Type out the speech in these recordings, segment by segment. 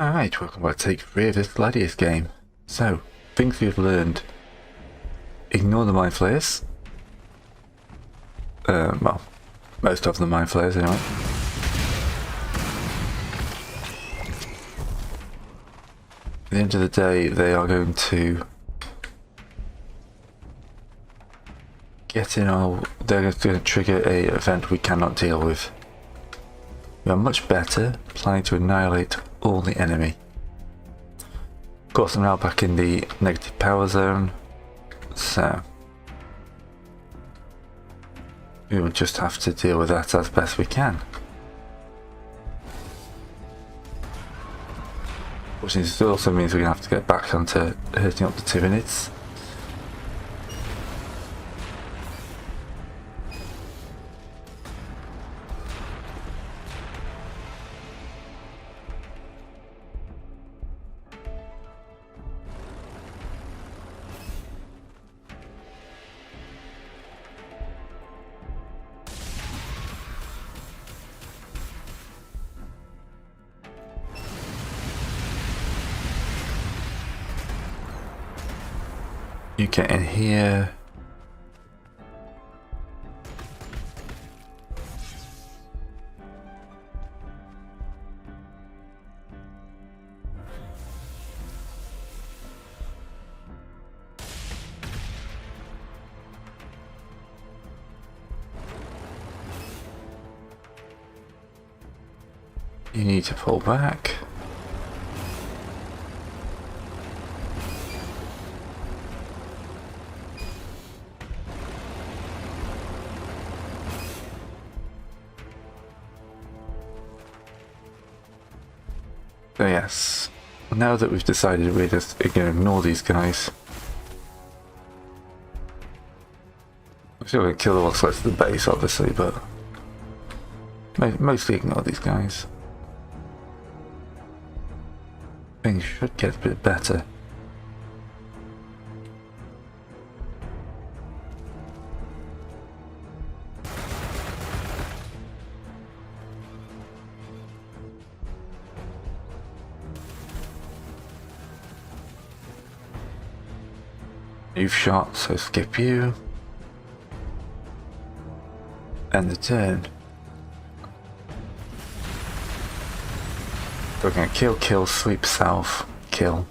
Alright, welcome back to take 3 of this Gladius game. So, things we've learned. Ignore the mind flayers. Well, most of the mind flayers anyway. At the end of the day, they are going to get in our... They're going to trigger a event we cannot deal with. We are much better planning to annihilate all the enemy. Of course, I'm now back in the negative power zone, so we will just have to deal with that as best we can. Which also means we're going to have to get back onto hurting up the Tyranids. You get in here. You need to pull back. So yes, now that we've decided we're just going to ignore these guys. I'm still going to kill the ones close to the base obviously, but mostly ignore these guys. Things should get a bit better. You've shot, so skip you. End the turn. We're going to kill, sweep south, kill.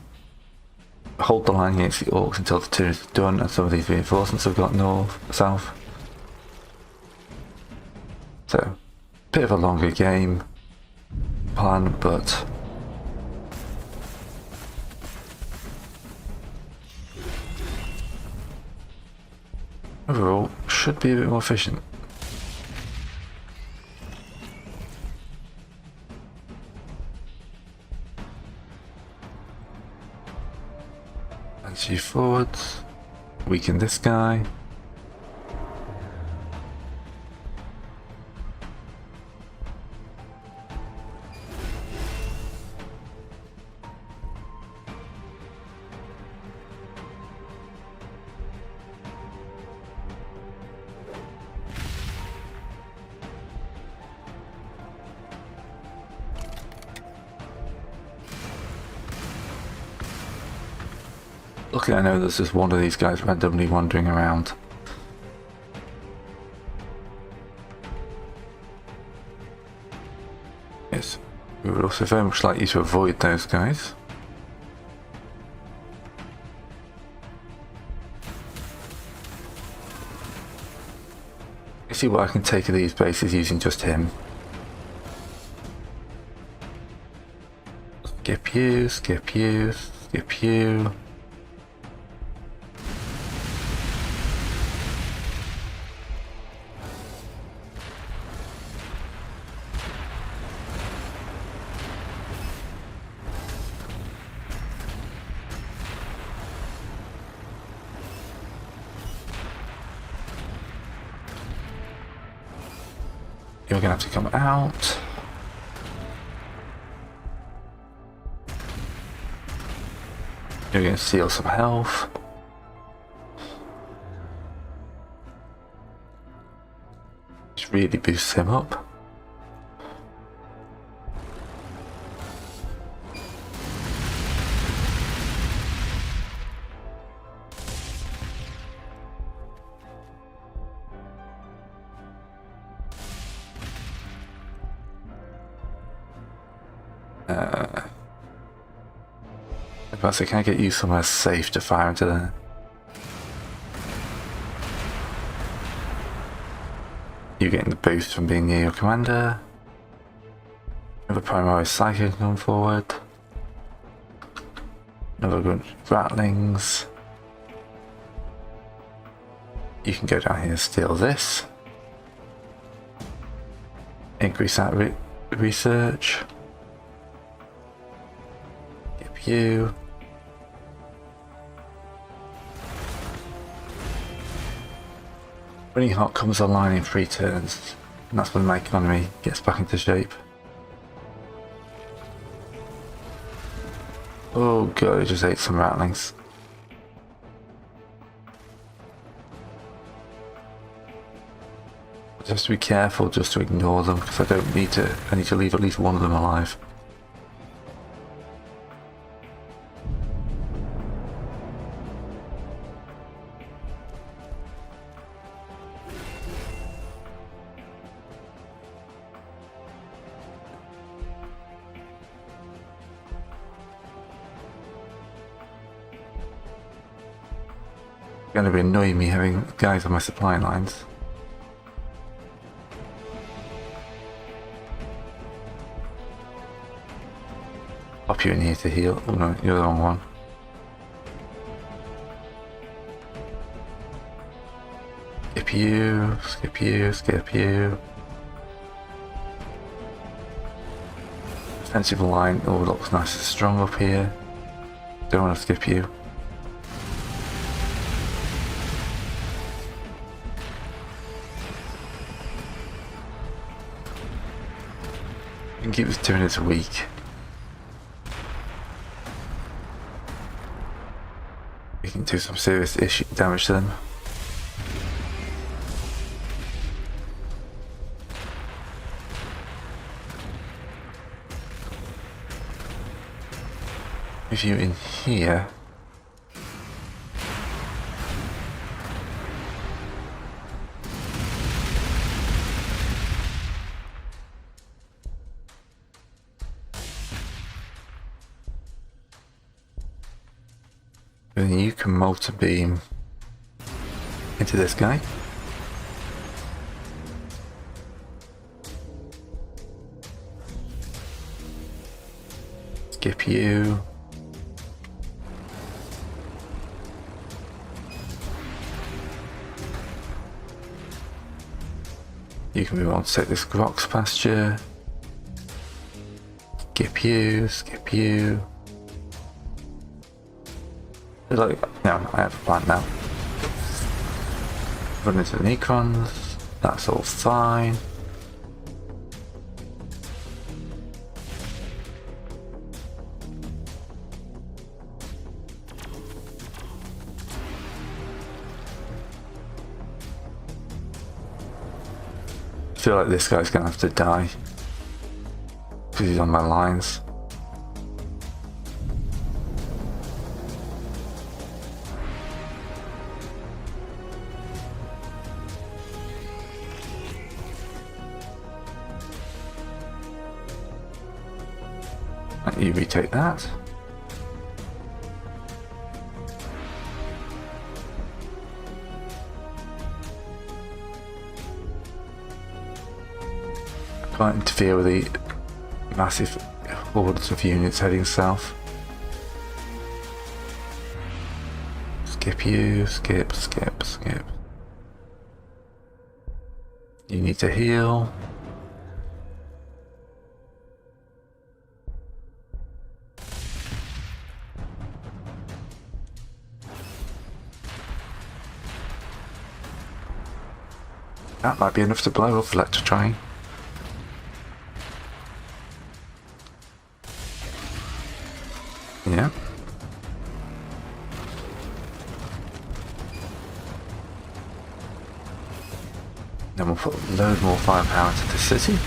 Hold the line against the orcs until the turn is done, and some of these reinforcements have got north, south. So, bit of a longer game plan, but overall should be a bit more efficient. As you forwards, weaken this guy. Luckily I know there's just one of these guys randomly wandering around. Yes, we would also very much like you to avoid those guys. You see what I can take of these bases using just him. Skip you, skip you, skip you. You're going to have to come out. You're going to steal some health. Which really boosts him up. Plus, can I get you somewhere safe to fire into there? You're getting the boost from being near your commander. Another primary psychic going forward. Another good rattlings. You can go down here and steal this. Increase that research. Give you. Running hot comes online in 3 turns, and that's when my economy gets back into shape. Oh god, I just ate some rattlings. Just have to be careful just to ignore them, because I need to leave at least one of them alive. It's going to be annoying me having guys on my supply lines. Pop you in here to heal. Oh no, you're the wrong one. Skip you, skip you, skip you. Defensive line, oh, looks nice and strong up here. Don't want to skip you. You can keep this Tyranids weak. We can do some serious damage to them. If you're in here, then you can multi-beam into this guy. Skip you. You can move on to take this Grox pasture. Skip you, skip you. Like, no, I have a plan now. Run into the Necrons, that's all fine. I feel like this guy's gonna have to die because he's on my lines. You retake that. Can't interfere with the massive hordes of units heading south. Skip you, skip, skip, skip. You need to heal. That might be enough to blow up Electrotrain. Yeah. Then we'll put a load more firepower into the city.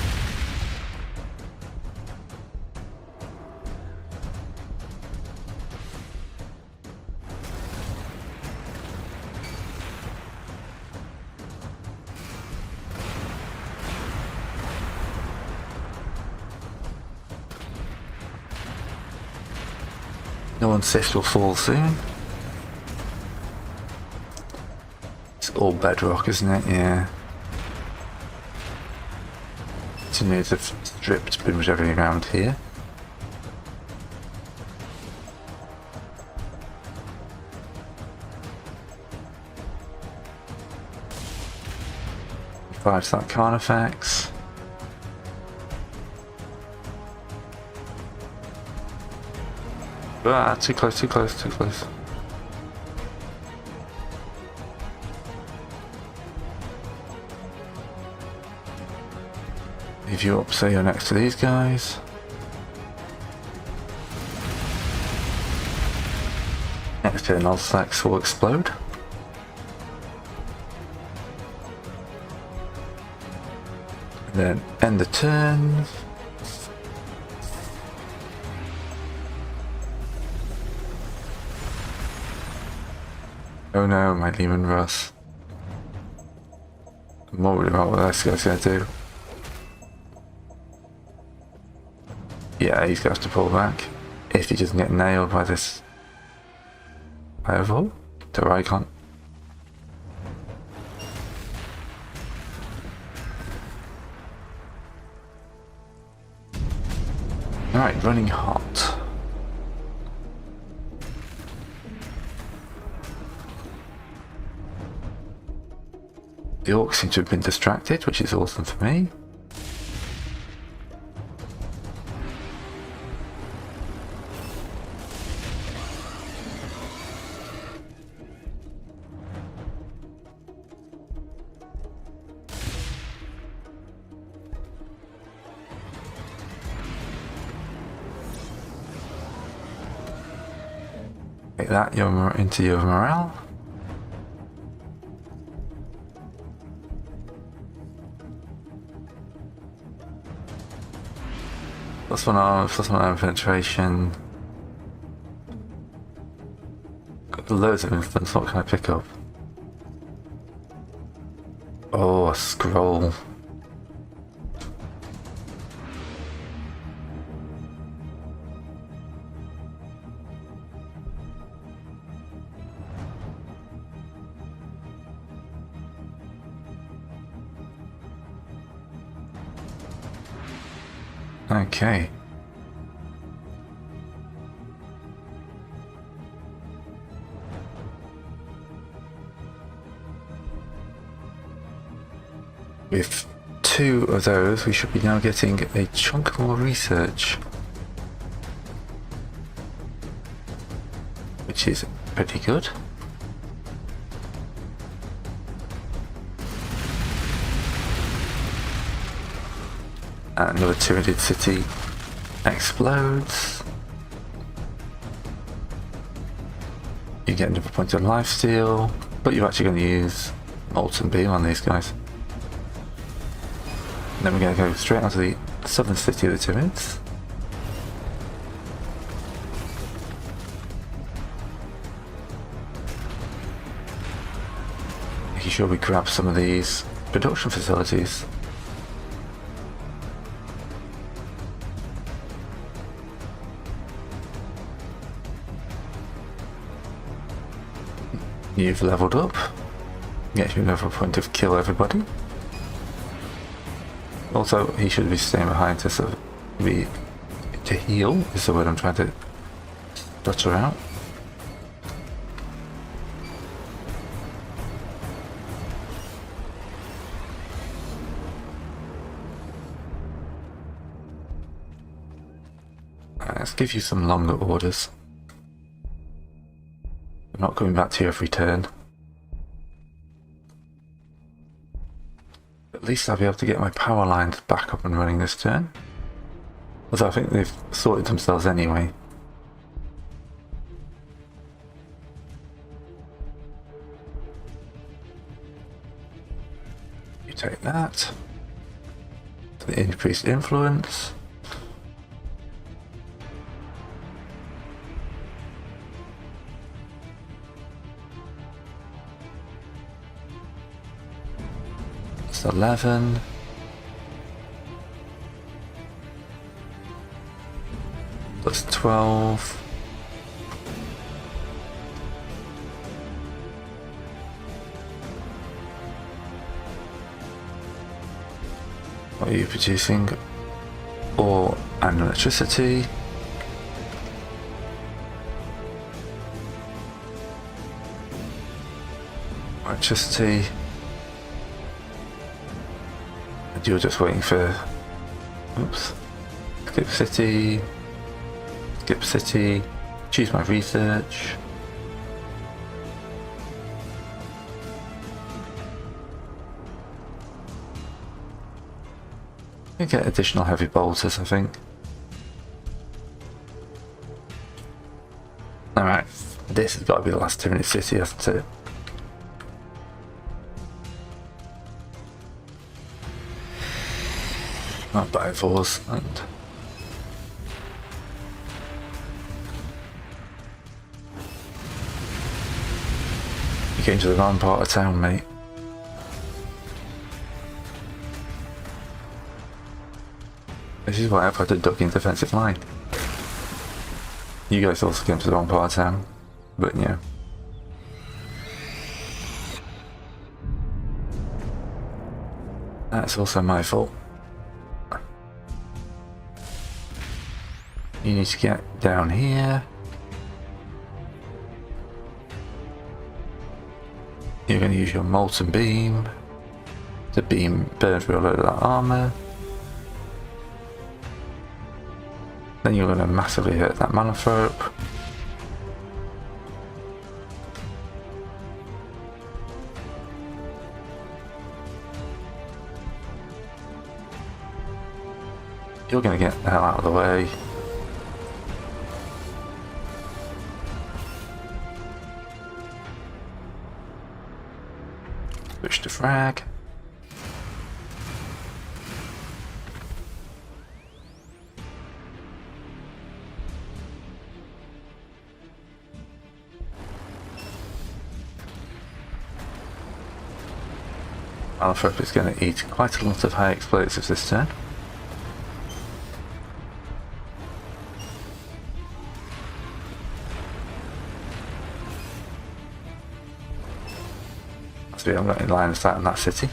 No one's safe will fall soon. It's all bedrock, isn't it? Yeah. Tyranids have stripped pretty much everything around here. Fires that Carnifex. Ah, too close, too close, too close. Leave you up so you're next to these guys. Next turn, all stacks will explode. And then end the turn. Oh no, my Demon Russ. I'm worried about what this guy's gonna do. Yeah, he's gonna have to pull back if he doesn't get nailed by this fireball to Icon. Alright, running hot. The orcs seem to have been distracted, which is awesome for me. Take that into your morale. Plus one armor penetration. Got loads of influence, what can I pick up? Oh, a scroll. Okay. With 2 of those, we should be now getting a chunk more research, which is pretty good. And another Tyranid city explodes. You get another point of lifesteal, but you're actually going to use Molten Beam on these guys. And then we're going to go straight onto the southern city of the Tyranids. Making sure we grab some of these production facilities. You've leveled up. Gets you another point of kill everybody. Also, he should be staying behind to sort of to heal, is the word I'm trying to stutter out. Let's give you some longer orders. I'm not coming back to you every turn. At least I'll be able to get my power lines back up and running this turn. Although I think they've sorted themselves anyway. You take that. The increased influence. It's 11. Plus 12. What are you producing? Ore and electricity. Electricity. And you're just waiting for... Oops. Skip city. Skip city. Choose my research. You get additional heavy bolters, I think. Alright, this has got to be the last Tyranid city, hasn't it? Not by force, and you came to the wrong part of town, mate. This is why I've had to duck in defensive line. You guys also came to the wrong part of town, but yeah. That's also my fault. You need to get down here. You're going to use your molten beam to burn through a load of that armor. Then you're going to massively hurt that Mananthrope. You're going to get the hell out of the way. Switch to frag. Mananthrope is going to eat quite a lot of high explosives this turn. I'm not in line of sight in that city.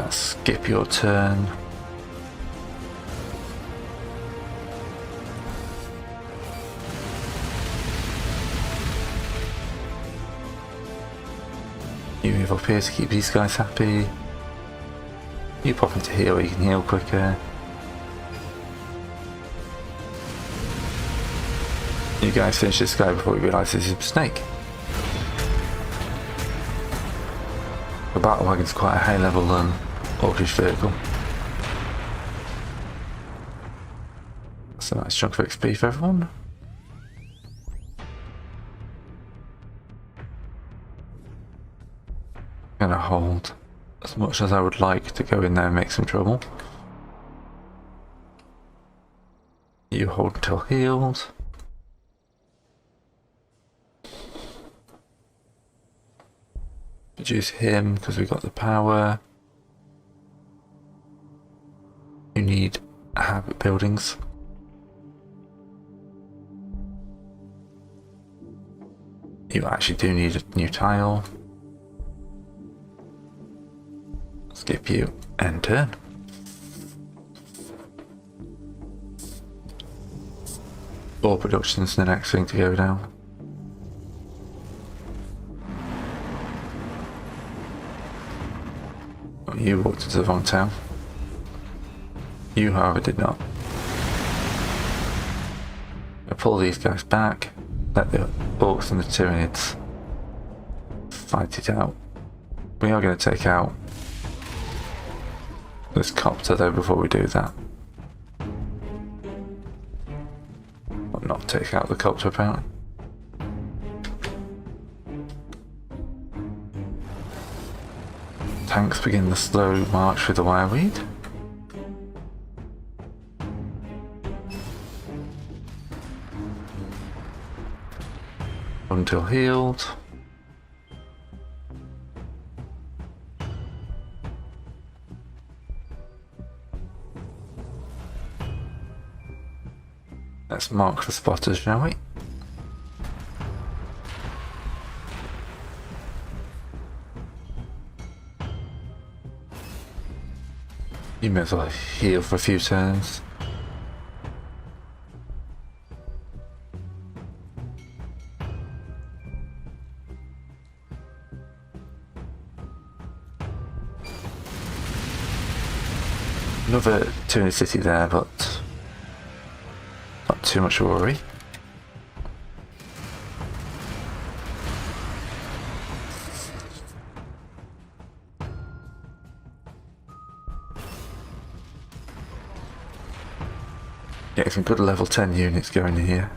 Skip your turn. You move up here to keep these guys happy. You pop into here where you can heal quicker. You guys finish this guy before you realise this is a snake. The battle wagon's quite a high level orcish vehicle. That's a nice chunk of XP for everyone. I'm gonna hold as much as I would like to go in there and make some trouble. You hold until healed. Produce him because we got the power. You need habit buildings. You actually do need a new tile. Skip you and turn. Ore production's the next thing to go down. You walked into the wrong town. You, however, did not. I'll pull these guys back, let the orcs and the Tyranids fight it out. We are going to take out this copter though before we do that. Or not take out the copter apparently. Tanks begin the slow march through the wireweed. Until healed. Let's mark the spotters, shall we? You may as well heal for a few turns. Another Tyranid city there, but not too much worry. Getting some good level 10 units going in here.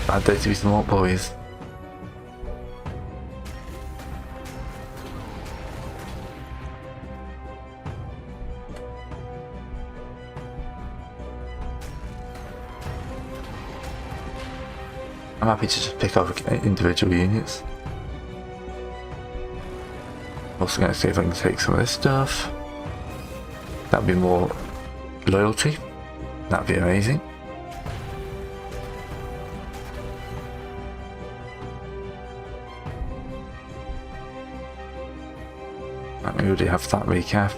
Bad day to be smart, boys. I'm happy to just pick up individual units. Also going to see if I can take some of this stuff. That'd be more loyalty. That'd be amazing. We already have that recap.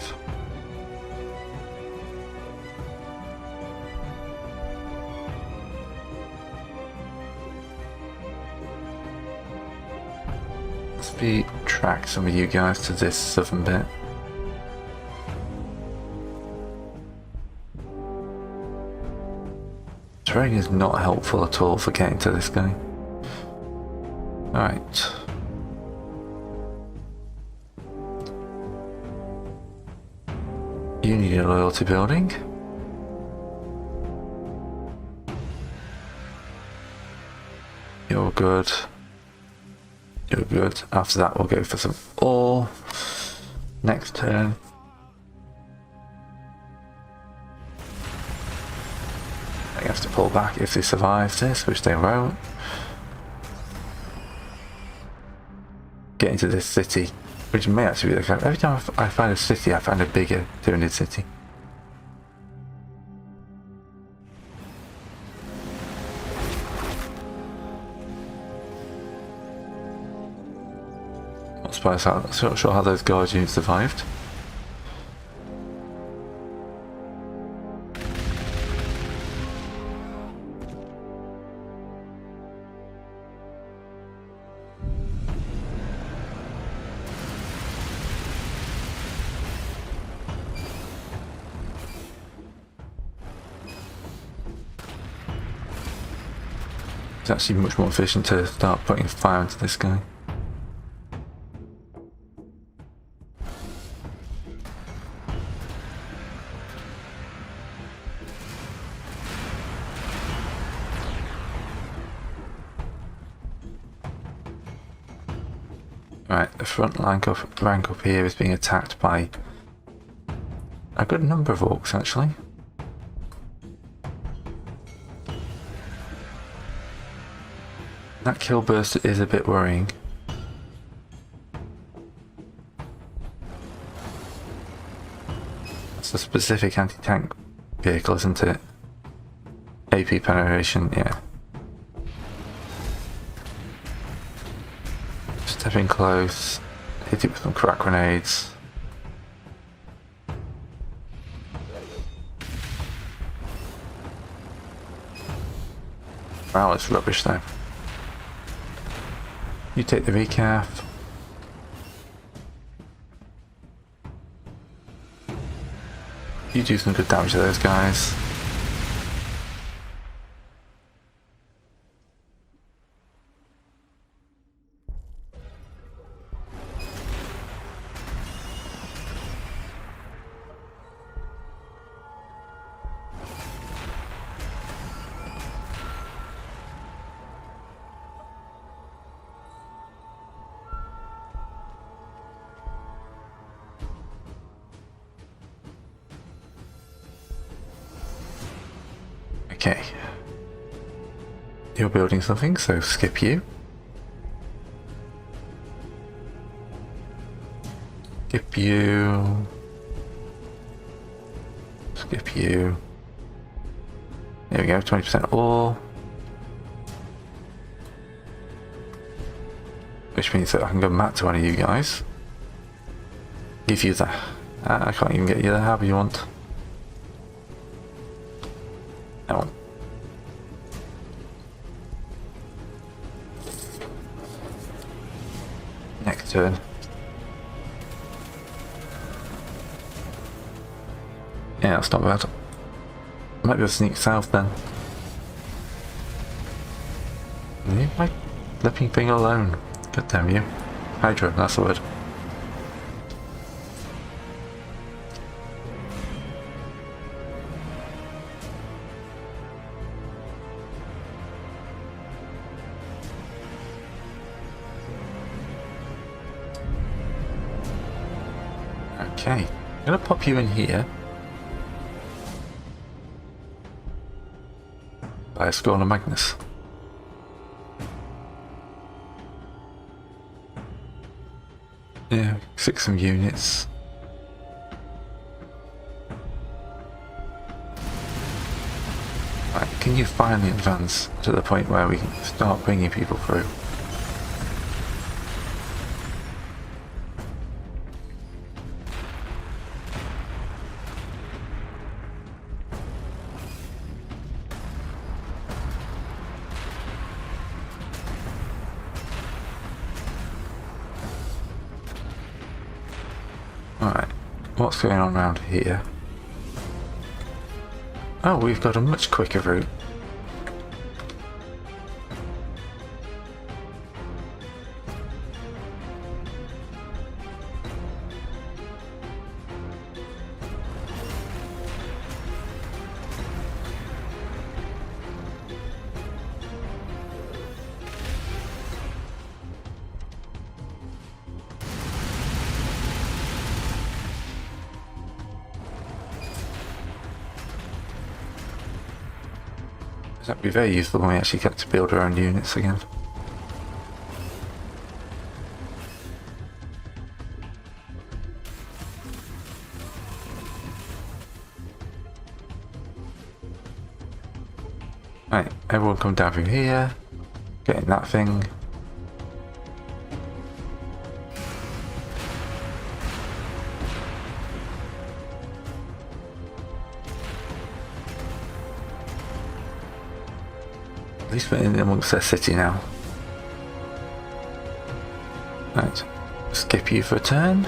Speed track some of you guys to this southern bit. Terrain is not helpful at all for getting to this guy. Alright. You need a loyalty building. You're good. You're good. After that we'll go for some ore. Next turn. They have to pull back if they survive this, which they won't. Get into this city, which may actually be the case. Every time I find a city, I find a bigger Tyranid city. Not surprised how, not sure how those guard units survived. It's actually much more efficient to start putting fire into this guy. Right, the front rank up here is being attacked by a good number of orcs actually. That kill burst is a bit worrying. It's a specific anti-tank vehicle, isn't it? AP penetration, yeah. Stepping close, hit it with some crack grenades. Wow, it's rubbish though. You take the recap. You do some good damage to those guys. Okay. You're building something, so skip you. Skip you. Skip you. There we go, 20% all. Which means that I can go back to one of you guys. Give you that. I can't even get you there, however you want. No. Next turn. Yeah, that's not bad. Might be able to sneak south then. Leave my flipping thing alone. God damn you. Hydra, that's the word. Okay, I'm gonna pop you in here. By a Scorn of Magnus. Yeah, 6 some units. Right, can you finally advance to the point where we can start bringing people through? Alright, what's going on around here? Oh, we've got a much quicker route. That'd be very useful when we actually get to build our own units again. Right, everyone come down through here, getting that thing. At least we're in amongst their city now. Right, skip you for a turn.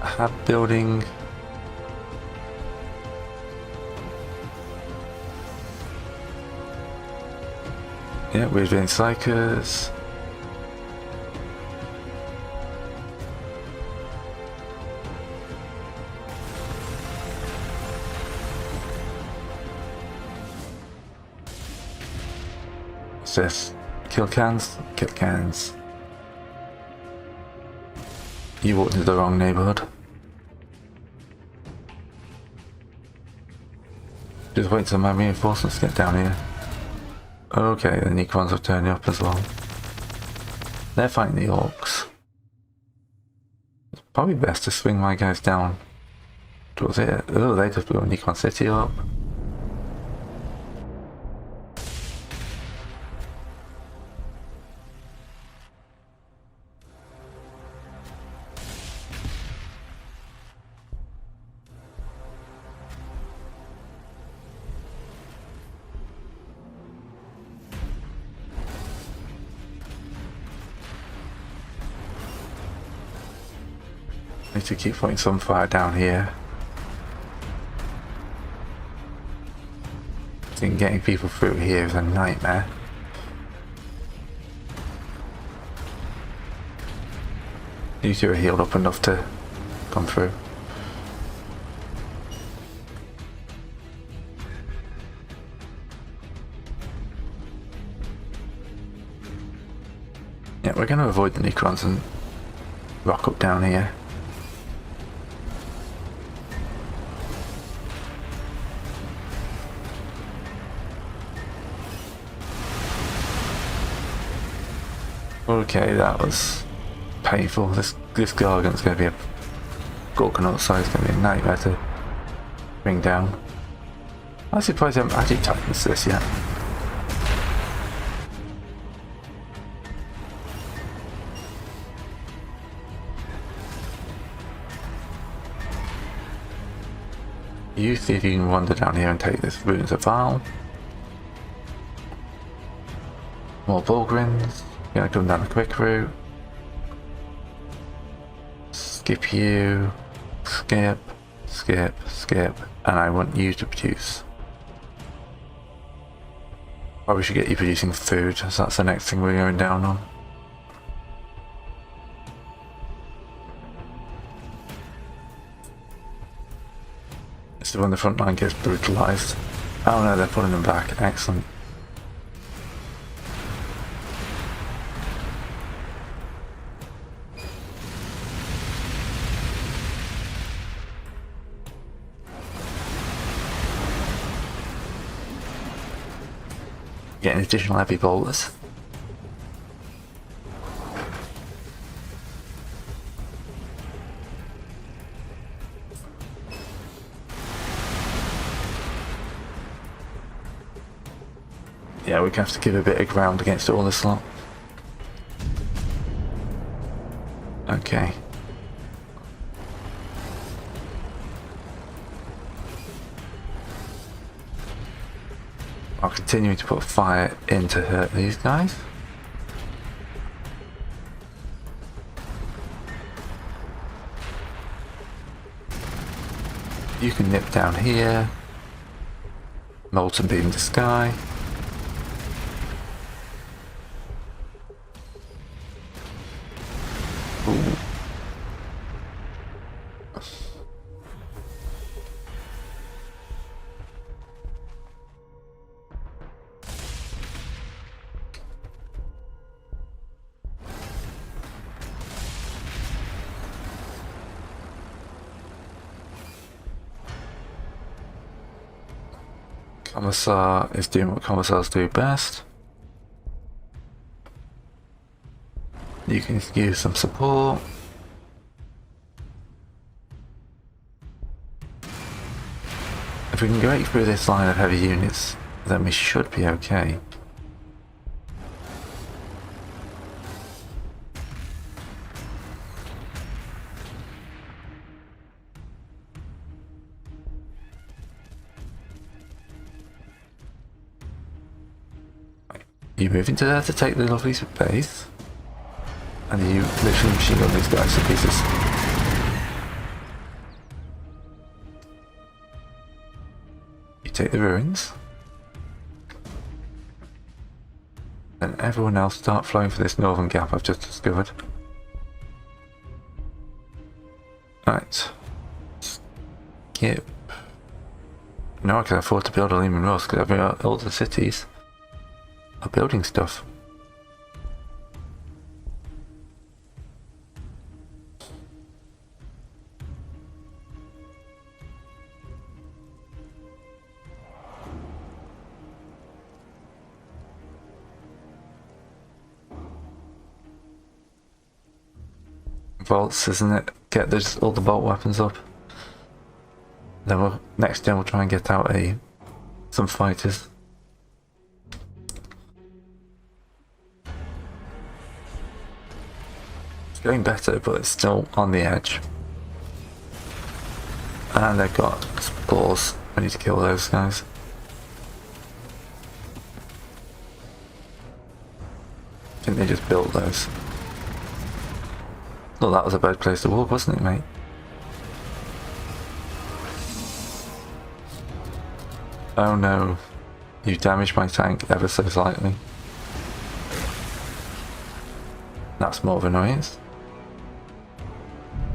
Hab building. Yeah, we're doing Psychers. This kill cans. You walked into the wrong neighborhood. Just wait till my reinforcements get down here. Okay, the Necrons are turning up as well. They're fighting the Orcs. It's probably best to swing my guys down towards here. Oh, they just blew a Necron city up. Need to keep putting some fire down here. I think getting people through here is a nightmare. You two are healed up enough to come through. Yeah, we're going to avoid the Necrons and rock up down here. Okay, that was painful. This Gargant's going to be a Gorkanaut, so it's going to be a nightmare to bring down. I'm surprised I haven't actually Titans this yet. You see if you can wander down here and take this Runes of Val. More Bulgrins. Gonna come down a quick route. Skip you. Skip. Skip. Skip. And I want you to produce. Probably should get you producing food, so that's the next thing we're going down on. So when the front line gets brutalised. Oh no, they're pulling them back. Excellent. Getting additional heavy bolters. Yeah, we're going to have to give a bit of ground against all this lot. Okay. I'll continue to put fire in to hurt these guys. You can nip down here. Molten beam the sky. Ooh. Commissar is doing what commissars do best. You can use some support. If we can break through this line of heavy units, then we should be okay. You move into there to take the lovely base, and you literally machine gun these guys to pieces. You take the ruins, and everyone else start flowing for this northern gap I've just discovered. Right. Skip. Now I can afford to build a Lehman Ross because I've got all the cities are building stuff. Vaults, isn't it? Get those, all the bolt weapons up. Then we'll, next turn we'll try and get out some fighters. It's going better, but it's still on the edge. And they've got spores. I need to kill those guys. I think they just built those. Well, that was a bad place to walk, wasn't it, mate? Oh no, you damaged my tank ever so slightly. That's more of an annoyance.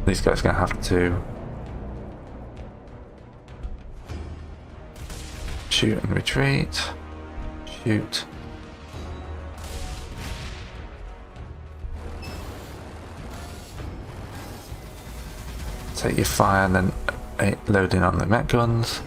These guys are going to have to shoot and retreat. Shoot. Take your fire and then load in on the mech guns.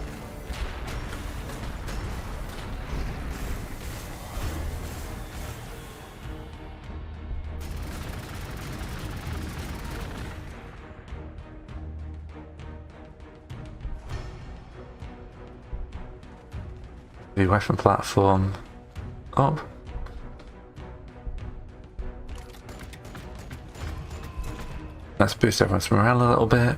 The weapon platform up. Let's boost everyone's morale a little bit.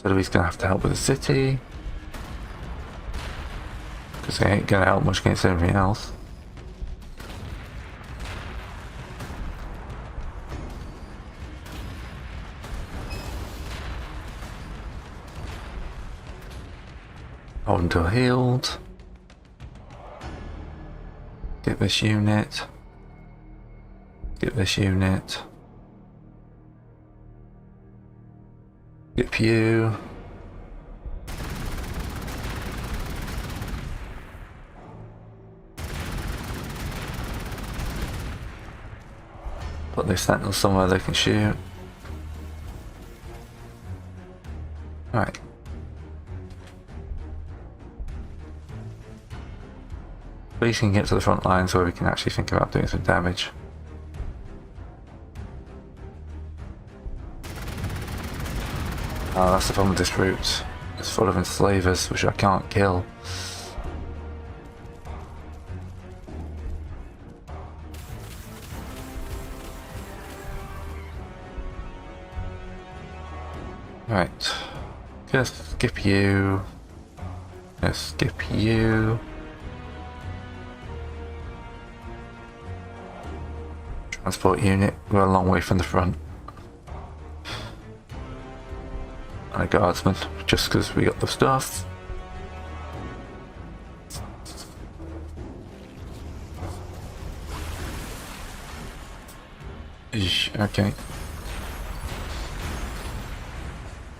So he's gonna have to help with the city. Because he ain't gonna help much against everything else. Hold until healed. Get this unit. Get this unit. Get you. Put the sentinels somewhere they can shoot. Alright. Please can get to the front lines where we can actually think about doing some damage. Oh, that's the problem with this route. It's full of enslavers, which I can't kill. Right. Just skip you. Just skip you. Transport unit. We're a long way from the front. And a guardsman, just because we got the stuff. Okay.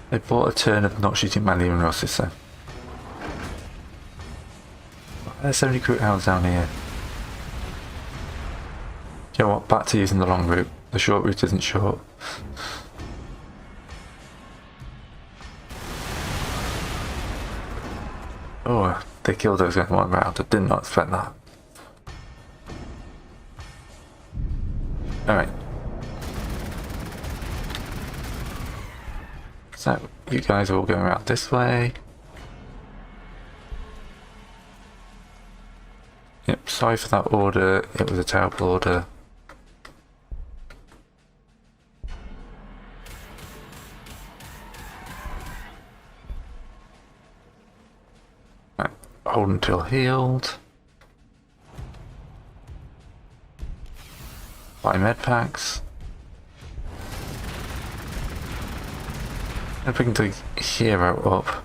They bought a turn of not shooting manually and Rosses, so. There's so many crew hours down here. You know what? Back to using the long route. The short route isn't short. Oh, they killed those guys one round. I did not expect that. Alright. So, you guys are all going around this way. Yep, sorry for that order. It was a terrible order. Right, hold until healed. Buy med packs. And bring the hero up.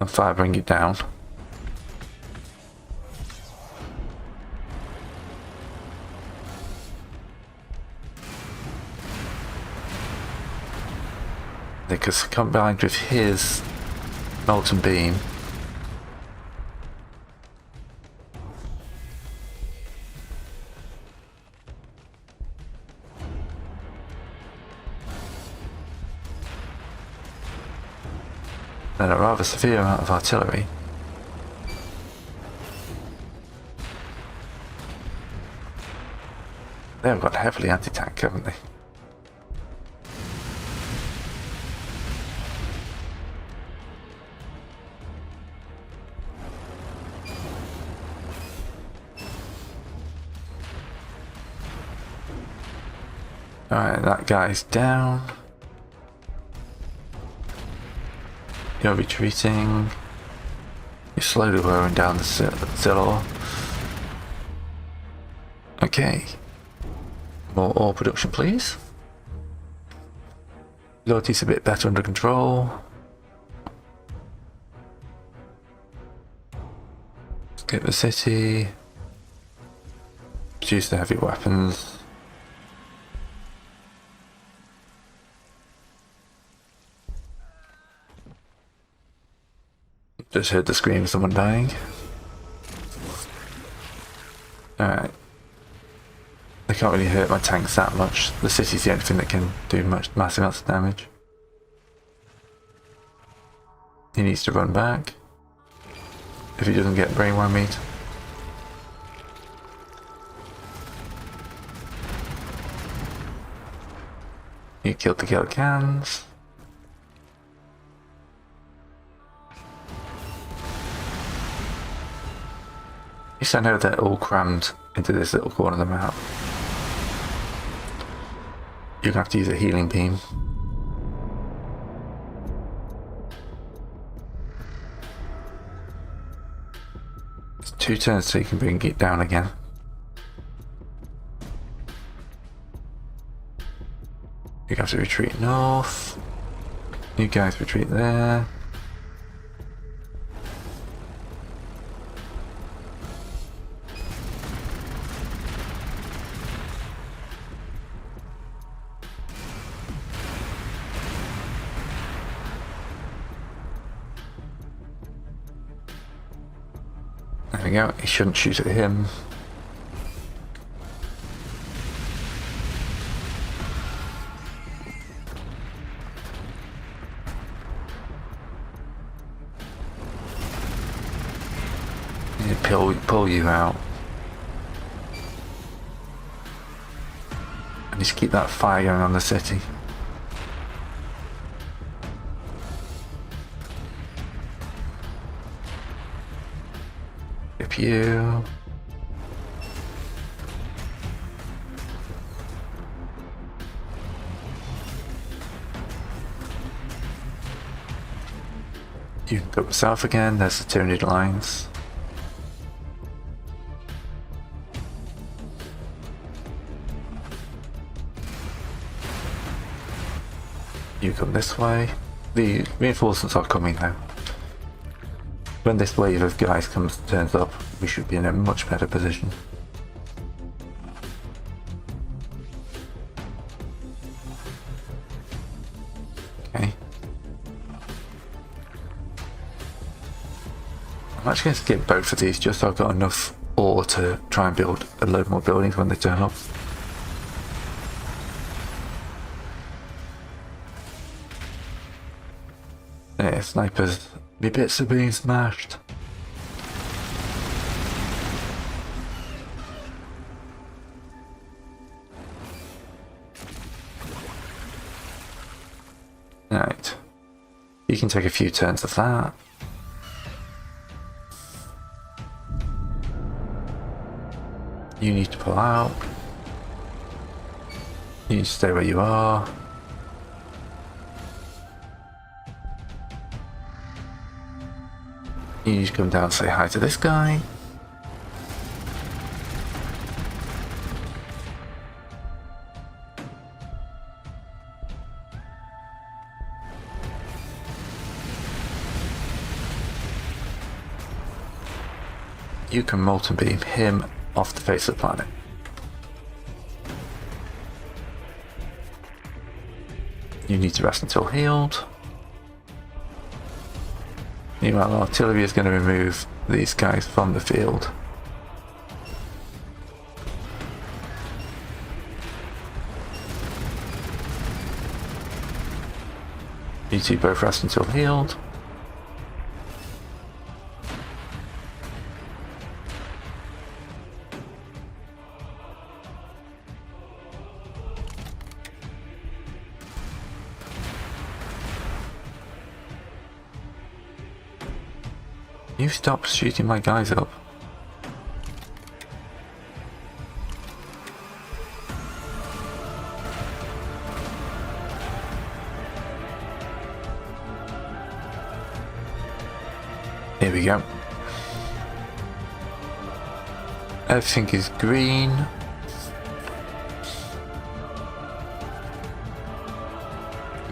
And fire bring it down. Because combined with his molten beam, and a rather severe amount of artillery. They've got heavily anti-tank, haven't they? Alright, that guy's down. You're retreating. You're slowly wearing down the Zilor. Okay. More ore production, please. Loyalty's a bit better under control. Skip the city. Produce the heavy weapons. Just heard the scream of someone dying. Alright. They can't really hurt my tanks that much. The city's the only thing that can do massive amounts of damage. He needs to run back if he doesn't get brain whammied. You killed the Gallicans. At least I know they're all crammed into this little corner of the map. You're gonna have to use a healing beam. It's 2 turns so you can bring it down again. You have to retreat north. You guys retreat there. There we go, he shouldn't shoot at him. Pull you out. And just keep that fire going on the city. Skip you. You can go south again, there's the Tyranid lines. You come this way. The reinforcements are coming now. When this wave of guys turns up, we should be in a much better position. Okay. I'm actually going to skip both of these just so I've got enough ore to try and build a load more buildings when they turn up. Yeah, snipers, my bits are being smashed. Right, you can take a few turns of that. You need to pull out. You need to stay where you are. You need to come down and say hi to this guy. You can molten beam him off the face of the planet. You need to rest until healed. Meanwhile, artillery is going to remove these guys from the field. You two both rest until healed. You stop shooting my guys up. Here we go. Everything is green.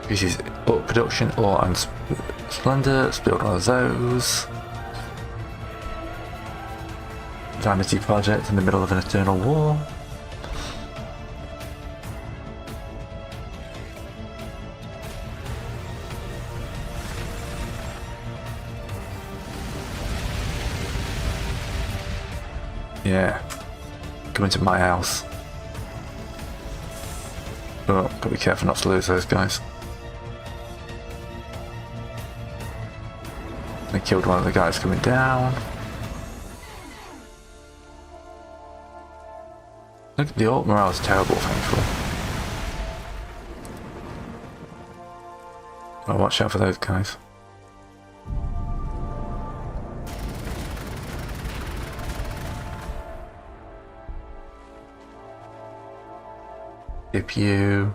This is production, ore and splendor. Let's build one of those. Vanity project in the middle of an eternal war. Yeah, come into my house. Oh, gotta be careful not to lose those guys. Definitely killed one of the guys coming down. Look, the orc morale is terrible, thankfully. Well, watch out for those guys. Dip you.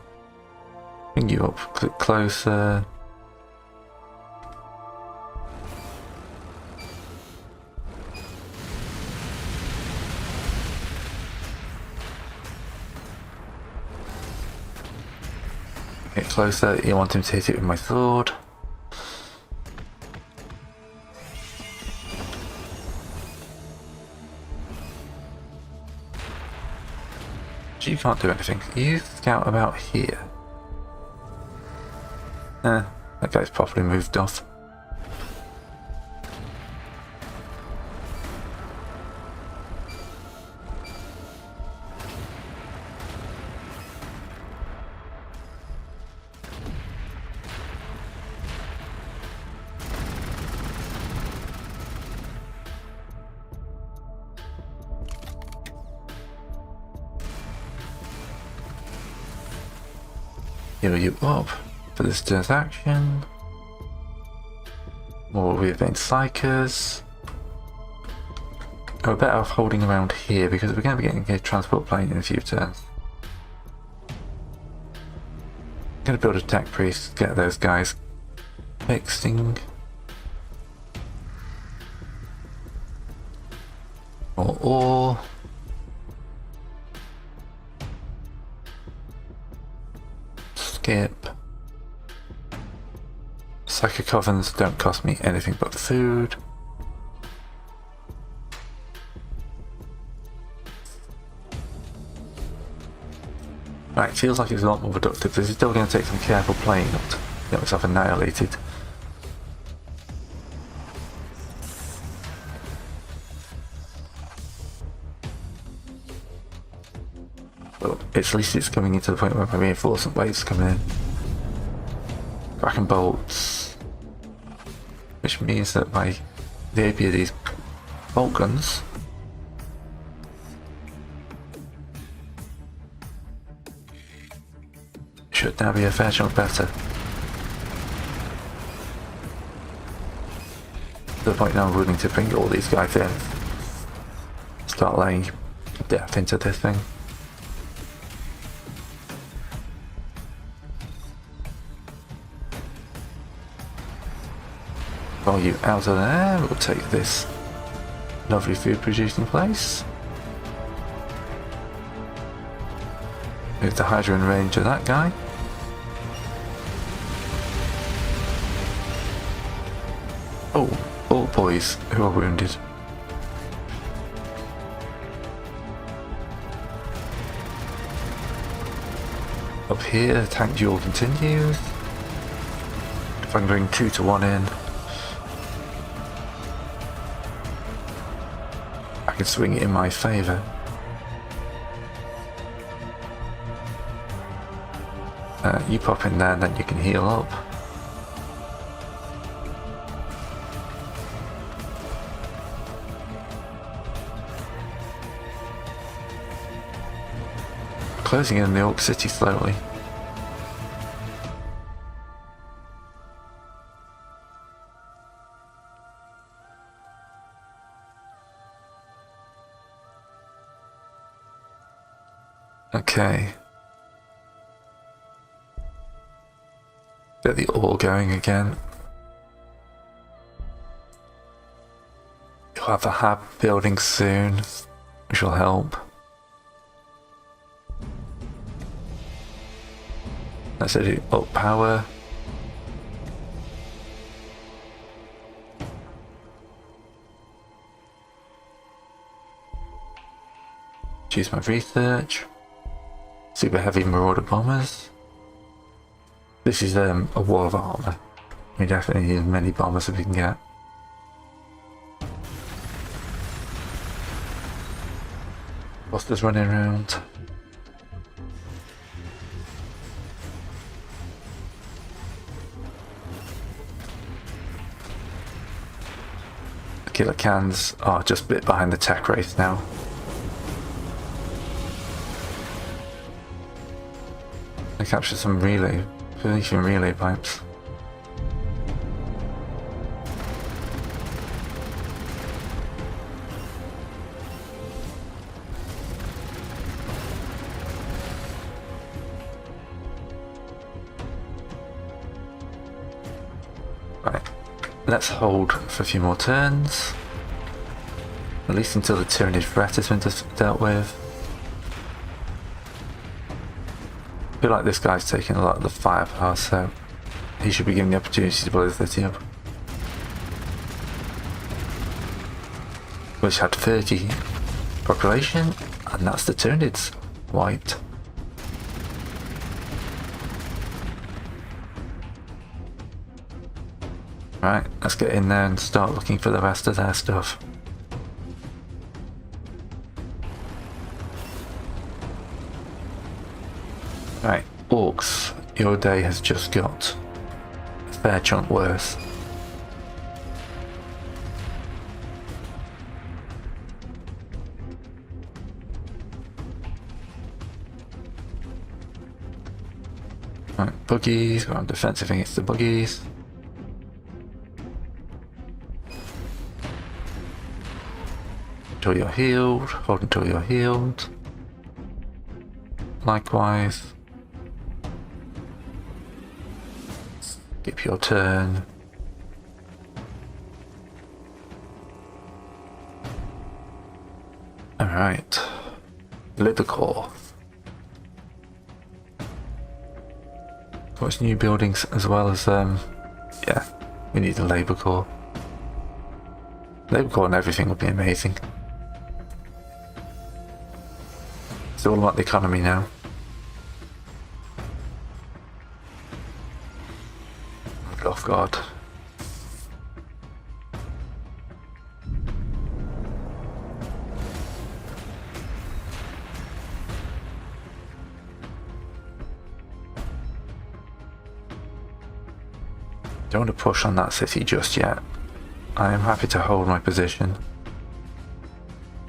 Bring you up, click closer. Get closer, you want him to hit it with my sword. You can't do anything. You scout about here. That guy's properly moved off. Heal you up for this transaction. More rearranged psychers. We're better off holding around here because we're going to be getting a transport plane in a few turns. I'm going to build a tech priest, get those guys fixing. Or skip. Psychic covens don't cost me anything but food. Right, feels like it's a lot more productive. This is still going to take some careful playing not to get myself annihilated. But at least it's coming into the point where my reinforcement waves coming in. Kraken bolts. Which means that the AP of these bolt guns should now be a fair chunk better. To the point now I'm willing to bring all these guys in. Start laying death into this thing. Roll you out of there, we'll take this lovely food producing place. Move the Hydra in range of that guy. Oh, all boys who are wounded. Up here, tank duel continues. If I can bring 2 to 1 in, I can swing it in my favour. You pop in there and then you can heal up. Closing in the Orc City slowly. Okay. Get the ore going again. You'll have a hub building soon, which will help. Let's do up power. Choose my research. Super heavy marauder bombers. This is a wall of armor. We definitely need as many bombers as we can get. Buster's running around. killer cans are just a bit behind the tech race now. I captured some Phoenician relay pipes. Right, let's hold for a few more turns. At least until the Tyranid threat has been dealt with. I feel like this guy's taking a lot of the firepower, so he should be given the opportunity to blow the city up. Which had 30 population, and that's the Tyranids. White. Right, let's get in there and start looking for the rest of their stuff. Right, Orcs, your day has just got a fair chunk worse. Right, buggies, we're on defensive against the buggies. Until you're healed, hold until you're healed. Likewise. Skip your turn. Alright. Labour Corps. Got new buildings as well as yeah, we need a Labour Corps. Labour Corps and everything would be amazing. It's all about the economy now. Off guard. Don't want to push on that city just yet. I am happy to hold my position.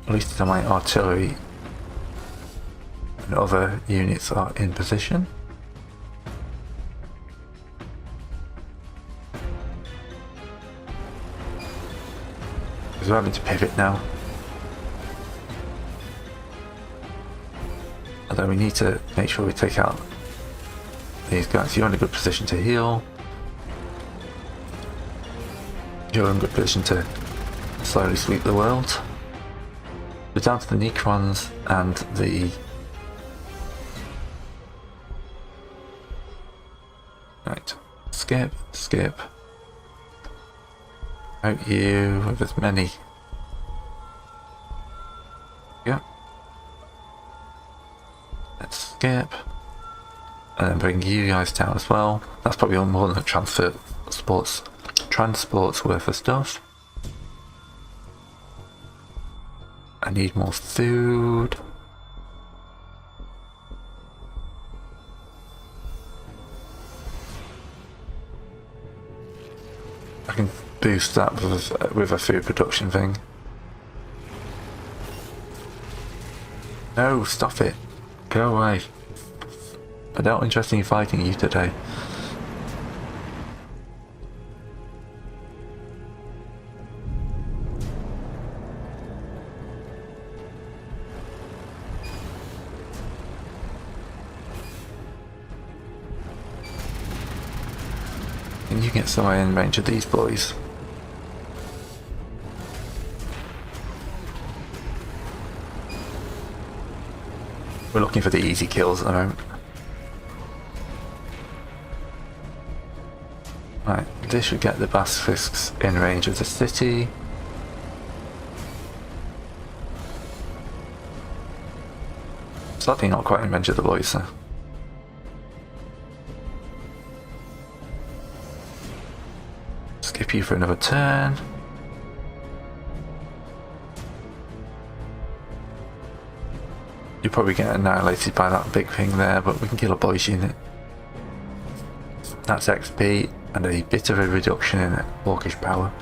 At least until my artillery and other units are in position. Because we're having to pivot now. Although we need to make sure we take out these guys. You're in a good position to heal. You're in a good position to slowly sweep the world. We're down to the Necrons and the... Right, skip, skip. Out you with as many. Yep. Let's skip. And then bring you guys down as well. That's probably more than a transport's worth of stuff. I need more food. I can boost that with a food production thing. No, stop it. Go away. I'm not interested in fighting you today. Can you get somewhere in range of these boys? We're looking for the easy kills at the moment. Right, this should get the basilisks in range of the city. Sadly not quite in range of the boys though. Skip you for another turn. You'll probably get annihilated by that big thing there, but we can kill a boys unit. That's XP and a bit of a reduction in orcish power.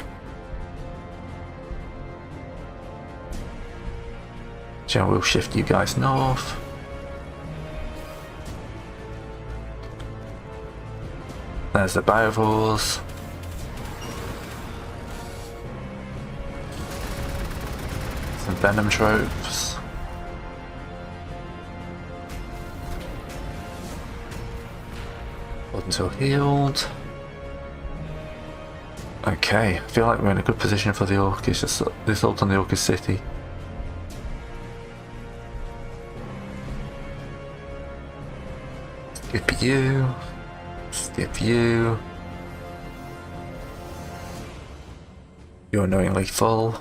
So we'll shift you guys north. There's the biovores. Some venom tropes. Hold until healed. Okay, I feel like we're in a good position for the Orcish assault on the Orcish city. Skip you. Skip you. You're annoyingly full.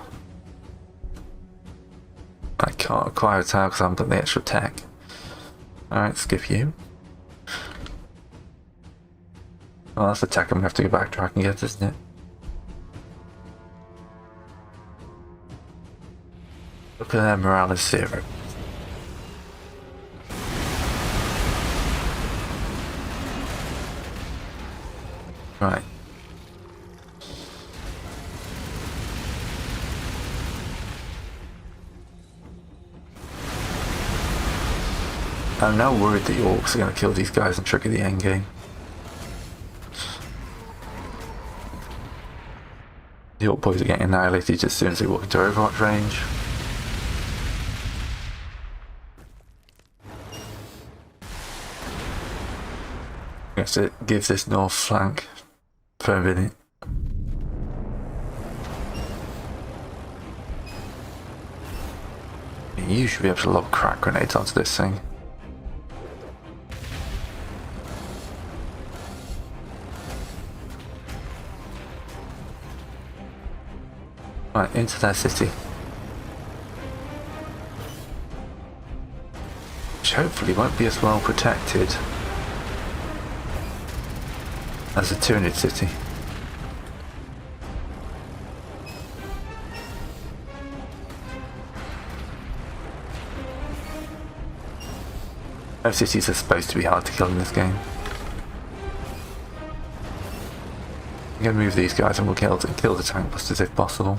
I can't acquire a tower because I haven't done the extra tech. Alright, skip you. Well, that's the tech I'm going to have to go backtrack and get, isn't it? Look at their morale is 0. Right. I'm now worried that the Orcs are going to kill these guys and trigger the endgame. The Orc boys are getting annihilated as soon as they walk into Overwatch range. I guess it gives this north flank for a minute. You should be able to lob crack grenades onto this thing. Right, into their city. Which hopefully won't be as well protected as a Tyranid city. Most cities are supposed to be hard to kill in this game. I'm going to move these guys and we'll kill the tank busters if possible.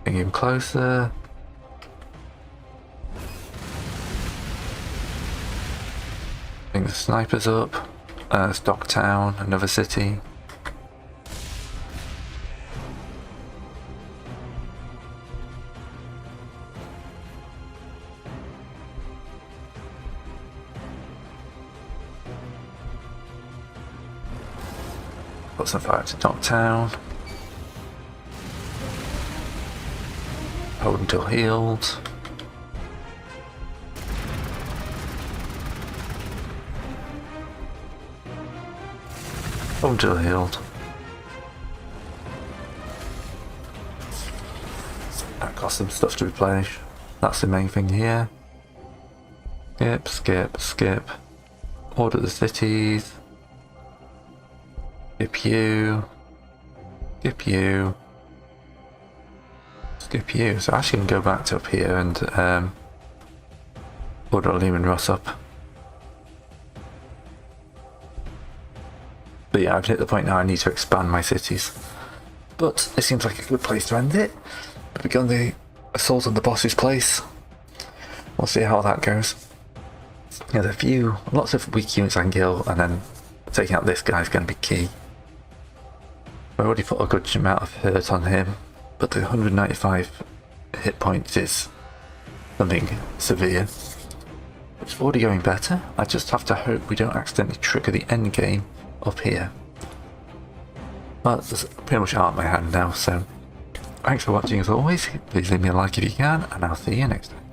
Bring him closer. Bring the snipers up. Stocktown, another city. Put some fire to Stocktown. Hold until healed. Hold until healed. That costs some stuff to replenish. That's the main thing here. Skip, skip, skip. Order the cities. Skip you. Skip you. Skip you. So I actually can go back to up here and order Lehman Ross up. But yeah, I've hit the point now I need to expand my cities. But it seems like a good place to end it. We've begun the assault on the boss's place. We'll see how that goes. There's lots of weak units I can kill, and then taking out this guy is going to be key. I already put a good amount of hurt on him, but the 195 hit points is something severe. It's already going better. I just have to hope we don't accidentally trigger the end game up here. But that's pretty much out of my hand now, so thanks for watching as always. Please leave me a like if you can, and I'll see you next time.